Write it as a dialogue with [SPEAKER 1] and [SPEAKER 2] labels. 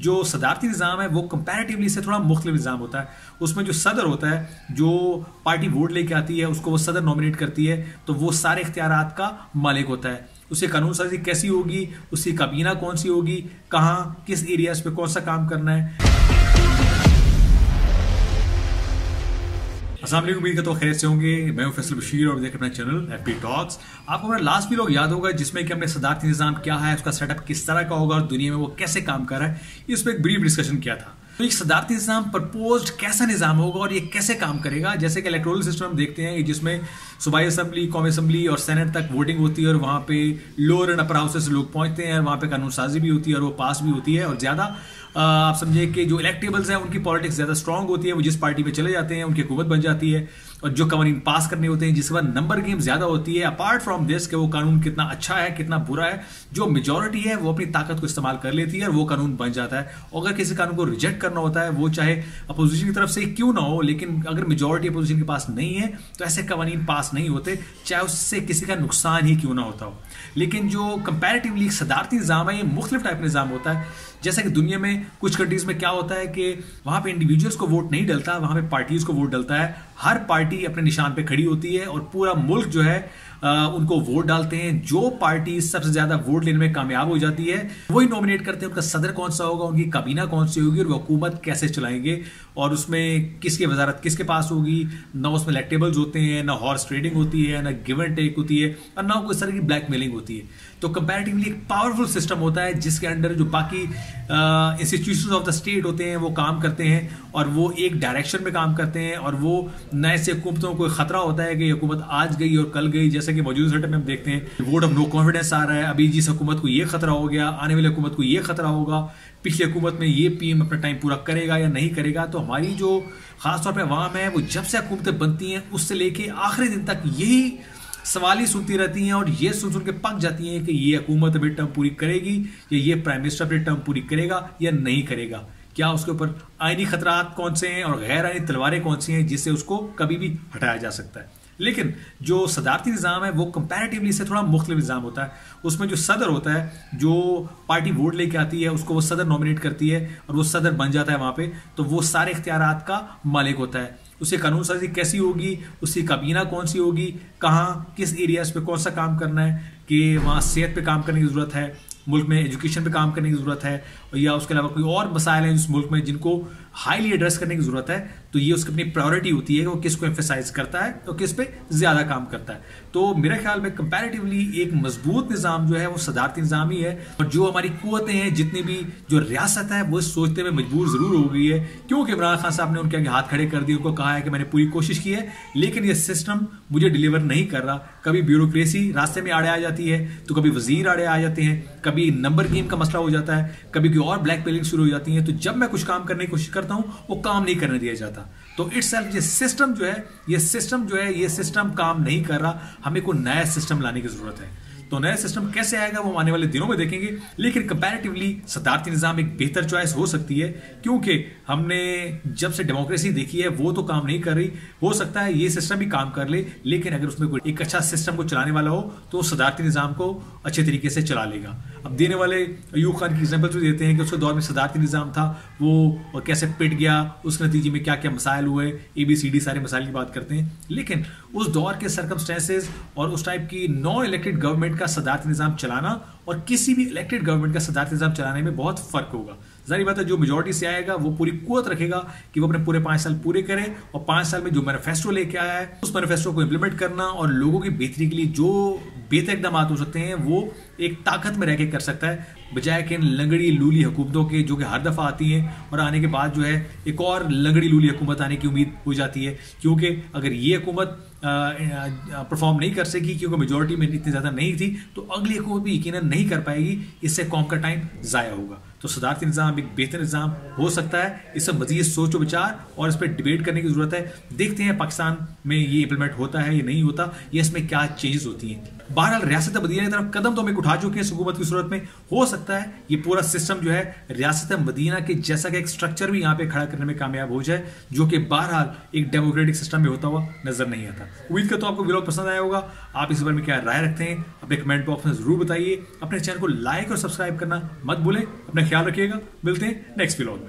[SPEAKER 1] जो सदारती निज़ाम है वो कंपैरेटिवली से थोड़ा मुख्तलिफ निज़ाम होता है। उसमें जो सदर होता है, जो पार्टी वोट लेके आती है उसको वो सदर नॉमिनेट करती है, तो वो सारे इख्तियारात का मालिक होता है। उसे कानून साजी कैसी होगी, उसकी काबीना कौन सी होगी, कहाँ किस एरियाज पे कौन सा काम करना है। अस्सलाम वालेकुम, उम्मीद करता हूं खैरियत से होंगे। मैं हूं फैसल बशीर और देख अपना चैनल एफपी टॉक्स। आपको हमारा लास्ट वीडियो याद होगा जिसमें कि हमने सदारती निज़ाम क्या है, उसका सेटअप किस तरह का होगा और दुनिया में वो कैसे काम कर रहा है, इस पर एक ब्रीफ डिस्कशन किया था। तो एक सदारती निज़ाम प्रपोज्ड कैसा निज़ाम होगा और ये कैसे काम करेगा। जैसे कि इलेक्टोरल सिस्टम हम देखते हैं जिसमें सूबाई असम्बली, कौमी असम्बली और सेनेट तक वोटिंग होती है और वहाँ पे लोअर एंड अपर हाउसेस से लोग पहुँचते हैं और वहाँ पे कानून साजी भी होती है और वो पास भी होती है। और ज़्यादा आप समझिए कि जो इलेक्टेबल्स हैं उनकी पॉलिटिक्स ज़्यादा स्ट्रांग होती है, वो जिस पार्टी में चले जाते हैं उनकी हुकूमत बन जाती है। और जो कानून पास करने होते हैं जिसके बाद नंबर गेम ज़्यादा होती है। अपार्ट फ्रॉम दिस कि वो कानून कितना अच्छा है कितना बुरा है, जो मेजॉरिटी है वो अपनी ताकत को इस्तेमाल कर लेती है और वो कानून बन जाता है। और अगर किसी कानून को रिजेक्ट करना होता है, वो चाहे अपोजिशन की तरफ से क्यों ना हो, लेकिन अगर मेजॉरिटी अपोजिशन के पास नहीं है तो ऐसे कानून पास नहीं होते, चाहे उससे किसी का नुकसान ही क्यों ना होता हो। लेकिन जो कंपैरेटिवली सदारती निज़ाम है ये मुख्तलिफ टाइप निज़ाम होता है। जैसे कि दुनिया में कुछ कंट्रीज में क्या होता है कि वहाँ पे इंडिविजुअल्स को वोट नहीं डलता, वहाँ पे पार्टीज को वोट डलता है। हर पार्टी अपने निशान पे खड़ी होती है और पूरा मुल्क जो है उनको वोट डालते हैं। जो पार्टी सबसे ज्यादा वोट लेने में कामयाब हो जाती है वही नॉमिनेट करते हैं उनका सदर कौन सा होगा, उनकी काबीना कौन सी होगी और वो हुकूमत कैसे चलाएंगे और उसमें किसकी वजारत किसके पास होगी। ना उसमें इलेक्टेबल्स होते हैं, ना हॉर्स ट्रेडिंग होती है, ना गिव एंड टेक होती है और ना कोई इस तरह की ब्लैकमेलिंग होती है। तो कंपैरेटिवली एक पावरफुल सिस्टम होता है जिसके अंडर जो बाकी इंस्टीट्यूशंस ऑफ द स्टेट होते हैं वो काम करते हैं और वो एक डायरेक्शन में काम करते हैं और वो नए से हुकूमतों को खतरा होता है कि ये हुकूमत आज गई और कल गई। जैसे कि मौजूदा सेटअप में हम देखते हैं वोट ऑफ नो कॉन्फिडेंस आ रहा है, अभी जिस हुकूमत को ये खतरा हो गया, आने वाली हुकूमत को ये खतरा होगा, पिछली हुकूमत में ये पीएम अपना टाइम पूरा करेगा या नहीं करेगा। तो हमारी जो खासतौर पर अवाम है वो जब से हुकूमतें बनती हैं उससे लेके आखिरी दिन तक यही सवाल ही सुनती रहती हैं और ये सुन के पक जाती हैं कि ये हुकूमत अपनी टर्म पूरी करेगी या ये प्राइम मिनिस्टर अपनी टर्म पूरी करेगा या नहीं करेगा। क्या उसके ऊपर आईनी खतरात कौन से हैं और गैर आईनी तलवारें कौन सी हैं जिससे उसको कभी भी हटाया जा सकता है। लेकिन जो सदारती निज़ाम है वो कंपैरेटिवली से थोड़ा मुख्तलिफ निज़ाम होता है। उसमें जो सदर होता है, जो पार्टी वोट लेके आती है उसको वो सदर नॉमिनेट करती है और वो सदर बन जाता है वहाँ पे, तो वो सारे इख्तियारात का मालिक होता है। उसे कानून साजी कैसी होगी, उसकी काबीना कौन सी होगी, कहाँ किस एरियाज पे कौन सा काम करना है, कि वहाँ सेहत पे काम करने की ज़रूरत है, मुल्क में एजुकेशन पे काम करने की ज़रूरत है या उसके अलावा कोई और मसाइल हैं इस मुल्क में जिनको हाईली एड्रेस करने की ज़रूरत है, तो ये उसकी अपनी प्रायोरिटी होती है कि वो किसको एम्फेसाइज करता है और किस पे ज़्यादा काम करता है। तो मेरे ख्याल में कंपैरेटिवली एक मजबूत निज़ाम जो है वो सदारती निज़ाम ही है। और जो हमारी कुव्वतें हैं जितनी भी, जो रियासत है वो सोचते हुए मजबूर ज़रूर हो गई है क्योंकि इमरान खान साहब ने उनके आगे हाथ खड़े कर दिए, उनको कहा है कि मैंने पूरी कोशिश की है लेकिन ये सिस्टम मुझे डिलीवर नहीं कर रहा। कभी ब्यूरोक्रेसी रास्ते में आड़े आ जाती है, तो कभी वजीर आड़े आ जाते हैं, कभी नंबर गेम का मसला हो जाता है, कभी कोई और ब्लैकमेलिंग शुरू हो जाती है। तो जब मैं कुछ काम करने की कोशिश करता हूँ वो काम नहीं करने दिया जाता। तो इटसेल्फ ये सिस्टम जो है ये सिस्टम काम नहीं कर रहा, हमें कोई नया सिस्टम लाने की जरूरत है। तो नया सिस्टम कैसे आएगा वो आने वाले दिनों में देखेंगे। लेकिन कंपैरेटिवली सदारती निज़ाम एक बेहतर चॉइस हो सकती है क्योंकि हमने जब से डेमोक्रेसी देखी है वो तो काम नहीं कर रही। हो सकता है ये सिस्टम भी काम कर ले, लेकिन अगर उसमें कोई एक अच्छा सिस्टम को चलाने वाला हो तो सदारती निज़ाम को अच्छे तरीके से चला लेगा। अब देने वाले अयूब खान की एग्जाम्पल भी देते हैं कि उसके दौर में सदारती निज़ाम था, वो कैसे पिट गया, उसके नतीजे में क्या क्या मसाइल हुए, ABCD सारे मसाइल की बात करते हैं। लेकिन उस दौर के सर्कमस्टेंसेज और उस टाइप की नॉन इलेक्टेड गवर्नमेंट का सदारती निज़ाम चलाना और किसी भी इलेक्टेड गवर्नमेंट का सदारती निज़ाम चलाने में बहुत फर्क होगा। जाहिर बात है जो मेजॉरिटी से आएगा वो पूरी कुव्वत रखेगा कि वो अपने पूरे 5 साल पूरे करे और 5 साल में जो मैनिफेस्टो लेके आया है उस मैनिफेस्टो को इंप्लीमेंट करना और लोगों की बेहतरी के लिए जो बेहतर इकदाम हो सकते हैं वो एक ताकत में रह के कर सकता है, बजाय कि लंगड़ी लूली हुकूमतों के जो कि हर दफ़ा आती हैं और आने के बाद जो है एक और लंगड़ी लूली हुकूमत आने की उम्मीद हो जाती है। क्योंकि अगर ये हुकूमत परफॉर्म नहीं कर सकी क्योंकि मेजॉरिटी में इतनी ज़्यादा नहीं थी, तो अगली हुकूमत भी यकीनन नहीं कर पाएगी, इससे कौम का टाइम ज़ाया होगा। तो सदारती निज़ाम एक बेहतर निज़ाम हो सकता है, इस पर मज़ीद सोच विचार और इस पर डिबेट करने की ज़रूरत है। देखते हैं पाकिस्तान में ये इंप्लीमेंट होता है या नहीं होता, या इसमें क्या चेंजेस होती हैं। बहरहाल रियासत मदीना की तरफ कदम तो हमें उठा चुके हैं हुकूमत की सूरत में। हो सकता है ये पूरा सिस्टम जो है रियासत मदीना के जैसा का एक स्ट्रक्चर भी यहाँ पे खड़ा करने में कामयाब हो जाए, जो कि बहरहाल एक डेमोक्रेटिक सिस्टम में होता हुआ नजर नहीं आता। उम्मीद करता हूं आपको व्लॉग पसंद आया होगा। आप इस बारे में क्या राय रखते हैं अपने कमेंट बॉक्स में जरूर बताइए। अपने चैनल को लाइक और सब्सक्राइब करना मत भूलें। अपना ख्याल रखिएगा, मिलते हैं नेक्स्ट व्लॉग में।